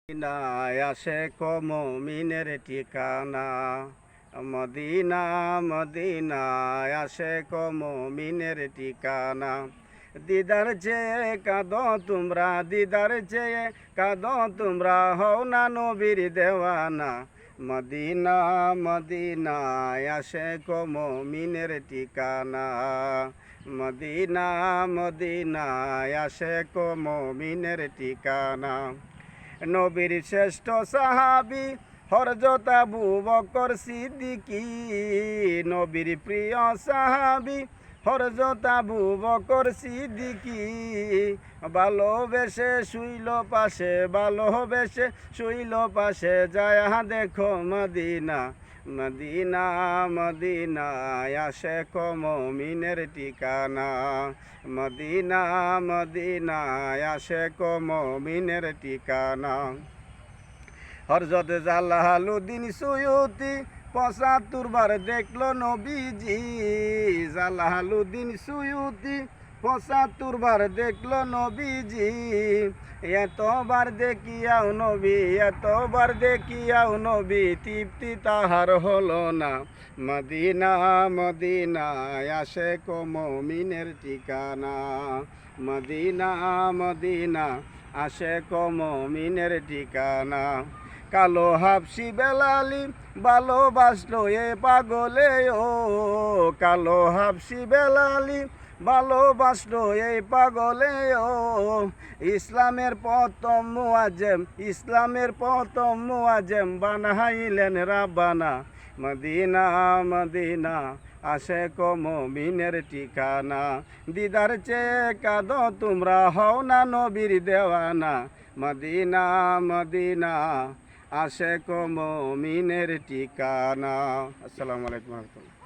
মদিনায় আশেক মুমিনের ঠিকানা। মদিনা মদিনায় আশেক মুমিনের ঠিকানা। দিদার চেয়ে কাঁদো তোমরা, দিদার চেয়ে কাঁদো তোমরা, হও না নবীর দেওয়ানা। মদিনা মদিনায় আশেক মুমিনের ঠিকানা। মদিনা মদিনায় আশেক মুমিনের ঠিকানা। নবীর শ্রেষ্ঠ সাহাবী হযরত আবু বকর সিদ্দিকী, নবীর প্রিয় সাহাবী হযরত আবু বকর সিদ্দিকী। ভালোবেসে শুইল পাশে, ভালোবেসে শুইল পাশে, যায়া দেখো মদিনা। মদিনা মদিনায় আশেক মুমিনের ঠিকানা। মদিনা মদিনায় আশেক মুমিনের ঠিকানা। হযরত জালালউদ্দিন সুয়ুতি ৭৫ বার দেখলো নবীজি। জালালউদ্দিন সুয়ুতি ৭৫ বার দেখলো নবীজি। এতবার দেখিয়াও নবী, এতবার দেখিয়াও নবী, তৃপ্তি তাহার হলো না। মদিনা মদিনায় আশেক মুমিনের ঠিকানা। মদিনা মদিনা আশেক মুমিনের ঠিকানা। কালো হাবশি বেলালি ভালোবাসলো এ পাগলে ও, কালো হাবশি বেলালি ভালোবাসলো এই পাগলে ও। ইসলামের প্রথম মুয়াজ্জেম, ইসলামের প্রথম মুয়াজ্জেম বানাইলেন রাব্বানা। মদিনা মদিনা আশেক মুমিনের ঠিকানা। দিদার চেয়ে কাঁদো তোমরা, হও না নবীর দেওয়ানা। মদিনা মদিনা আশেক মুমিনের ঠিকানা। আসসালামু আলাইকুম ওয়া রাহমাতুল্লাহ।